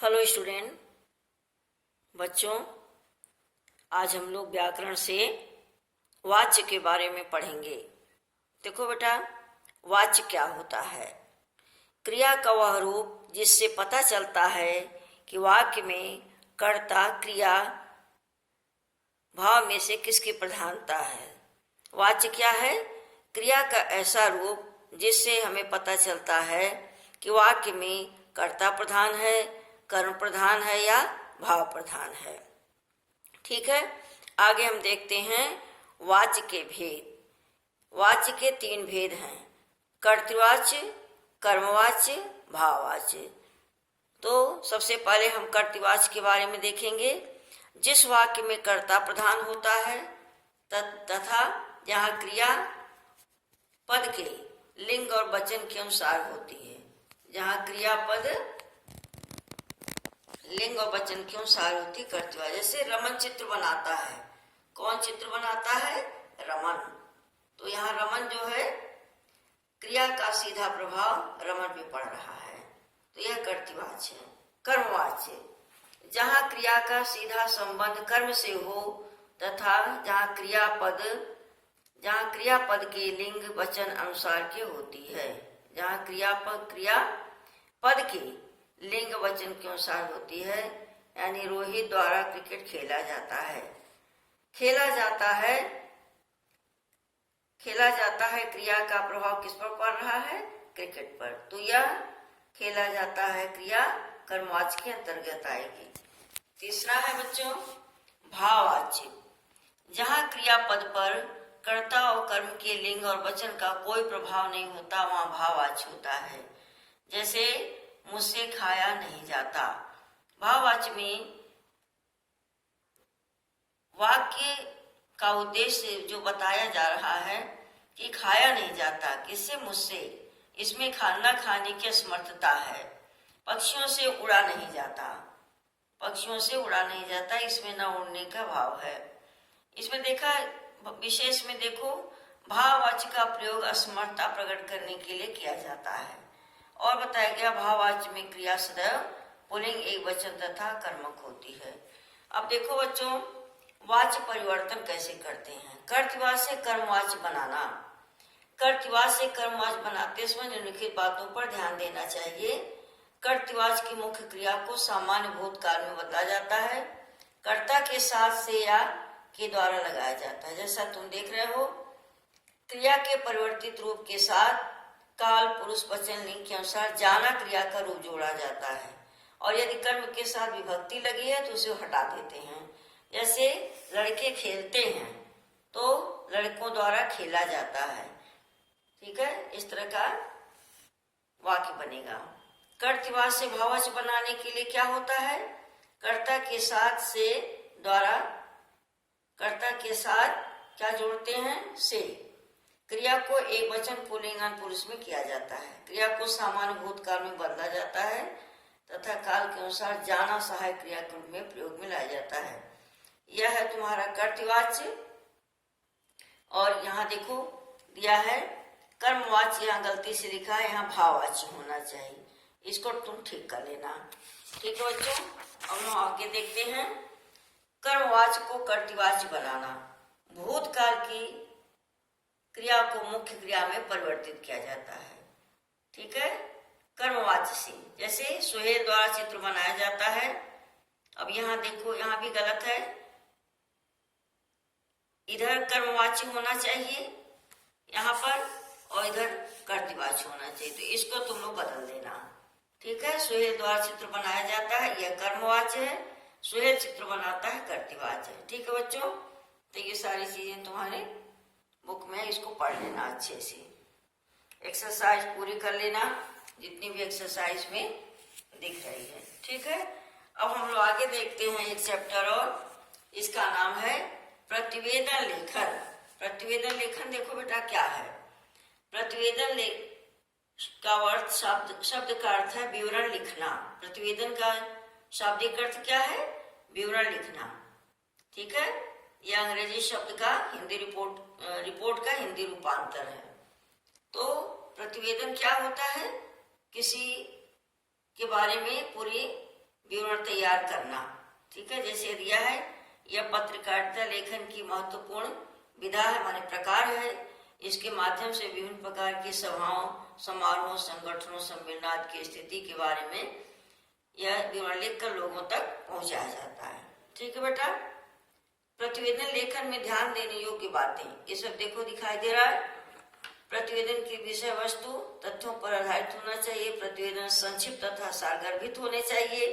Hello student बच्चों, आज हम लोग व्याकरण से वाच्य के बारे में पढ़ेंगे। देखो बेटा, वाच्य क्या होता है? क्रिया का वह रूप जिससे पता चलता है कि वाक्य में कर्ता क्रिया भाव में से किसकी प्रधानता है। वाच्य क्या है? क्रिया का ऐसा रूप जिससे हमें पता चलता है कि वाक्य में कर्ता प्रधान है, कर्म प्रधान है या भाव प्रधान है। ठीक है, आगे हम देखते हैं वाच्य के भेद। वाच्य के 3 भेद हैं: कर्तृवाच्य, कर्मवाच्य, भाववाच्य। तो सबसे पहले हम कर्तृवाच्य के बारे में देखेंगे। जिस वाक्य में कर्ता प्रधान होता है तथा जहाँ क्रिया पद के लिंग और वचन के अनुसार होती है। जहाँ क्रियापद लिंग और वचन के अनुसार होती कर्तृवाच्य। जैसे रमन चित्र बनाता है। कौन चित्र बनाता है? रमन। तो यहाँ रमन जो है, क्रिया का सीधा प्रभाव रमन पे पड़ रहा है, तो यह कर्तृवाच्य है। कर्मवाच्य, जहाँ क्रिया का सीधा संबंध कर्म से हो तथा जहाँ क्रियापद के लिंग वचन अनुसार के होती है। जहाँ क्रियापद के लिंग वचन के अनुसार होती है, यानी रोहित द्वारा क्रिकेट खेला जाता है क्रिया का प्रभाव किस पर पड़ रहा है? क्रिकेट पर। तो यह खेला जाता है क्रिया कर्मवाच्य के अंतर्गत आएगी। तीसरा है बच्चों भाववाच्य। जहाँ क्रियापद पर कर्ता और कर्म के लिंग और वचन का कोई प्रभाव नहीं होता, वहाँ भाववाच्य होता है। जैसे मुझसे खाया नहीं जाता। भाववाच्य में वाक्य का उद्देश्य जो बताया जा रहा है कि खाया नहीं जाता, किससे? मुझसे। इसमें खाना खाने की असमर्थता है। पक्षियों से उड़ा नहीं जाता, इसमें न उड़ने का भाव है। इसमें विशेष में देखो, भाववाच्य का प्रयोग असमर्थता प्रकट करने के लिए किया जाता है। और बताया गया भाववाच्य में क्रिया सदैव पुल्लिंग एकवचन तथा कर्मक होती है। अब देखो बच्चों, वाच्य परिवर्तन कैसे करते हैं। कर्तृवाच्य से कर्मवाच्य बनाना। कर्तृवाच्य से कर्मवाच्य बनाते समय निम्नलिखित बातों पर ध्यान देना चाहिए। कर्तृवाच्य की मुख्य क्रिया को सामान्य भूतकाल में बदला जाता है। कर्ता के साथ से या के द्वारा लगाया जाता है। जैसा तुम देख रहे हो, क्रिया के परिवर्तित रूप के साथ काल पुरुष वचन लिंग के अनुसार जाना क्रिया का रूप जोड़ा जाता है। और यदि कर्म के साथ विभक्ति लगी है तो उसे हटा देते हैं। जैसे लड़के खेलते हैं तो लड़कों द्वारा खेला जाता है। ठीक है, इस तरह का वाक्य बनेगा। कर्तृवाच्य से भाववाच्य बनाने के लिए क्या होता है? कर्ता के साथ क्या जोड़ते हैं? से। क्रिया को एक वचन पुल्लिंग पुरुष में किया जाता है। क्रिया को सामान्य भूतकाल में बदला जाता है तथा काल के अनुसार जाना सहायक क्रिया के रूप में प्रयोग में लाया जाता है। यह है तुम्हारा कर्तृवाच्य। और यहाँ देखो दिया है कर्मवाच्य, यहाँ गलती से लिखा है, यहाँ भाववाच्य होना चाहिए। इसको तुम ठीक कर लेना। ठीक है बच्चों, अब हम आगे देखते हैं कर्मवाच्य को कर्तृवाच्य बनाना। भूतकाल की क्रिया को मुख्य क्रिया में परिवर्तित किया जाता है। ठीक है, कर्मवाच्य से। जैसे सुहेल द्वारा चित्र बनाया जाता है। अब यहाँ देखो, यहाँ भी गलत है। इधर कर्मवाच्य होना चाहिए यहाँ पर, और इधर कर्तृवाच्य होना चाहिए। तो इसको तुम लोग बदल देना। ठीक है, सुहेल द्वारा चित्र बनाया जाता है, यह कर्मवाच्य है। सुहेल चित्र बनाता है, कर्तृवाच्य है। ठीक है बच्चों, तो ये सारी चीजें तुम्हारे बुक में, इसको पढ़ लेना अच्छे से। एक्सरसाइज पूरी कर लेना जितनी भी एक्सरसाइज में दिख रही है। ठीक है, अब हम लोग आगे देखते हैं एक चैप्टर और, इसका नाम है प्रतिवेदन लेखन। प्रतिवेदन लेखन देखो बेटा क्या है। प्रतिवेदन का अर्थ शब्द का अर्थ है विवरण लिखना। प्रतिवेदन का शाब्दिक अर्थ क्या है? विवरण लिखना। ठीक है, यह अंग्रेजी शब्द का हिंदी रिपोर्ट का हिंदी रूपांतर है। तो प्रतिवेदन क्या होता है? किसी के बारे में पूरी विवरण तैयार करना। ठीक है, जैसे दिया है, यह पत्रकारिता लेखन की महत्वपूर्ण विधा है, माने प्रकार है। इसके माध्यम से विभिन्न प्रकार की सभाओं, समारोहों, संगठनों, सम्मेलन आदि की स्थिति के बारे में यह विवरण लिखकर लोगों तक पहुंचाया जाता है। ठीक है बेटा। प्रतिवेदन लेखन में ध्यान देने योग्य बातें, ये सब देखो दिखाई दे रहा है। प्रतिवेदन की विषय वस्तु तथ्यों पर आधारित होना चाहिए। प्रतिवेदन संक्षिप्त तथा सारगर्भित होने चाहिए।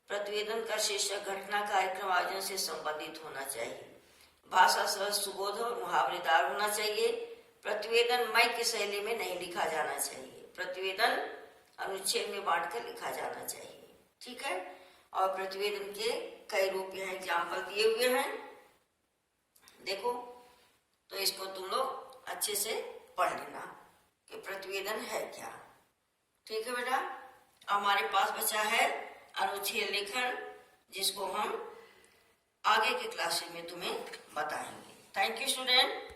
प्रतिवेदन का शीर्षक घटना, कार्यक्रम, आयोजन से संबंधित होना चाहिए। भाषा सहज, सुबोध और मुहावरेदार होना चाहिए। प्रतिवेदन मय की शैली में नहीं लिखा जाना चाहिए। प्रतिवेदन अनुच्छेद में बांटकर लिखा जाना चाहिए। ठीक है, और प्रतिवेदन के कई रूप यहाँ एग्जाम्पल दिए हुए हैं, देखो। तो इसको तुम लोग अच्छे से पढ़ लेना कि प्रतिवेदन है क्या। ठीक है बेटा। हमारे पास बचा है अनुच्छेद लेखन, जिसको हम आगे के क्लासेस में तुम्हें बताएंगे। Thank you student.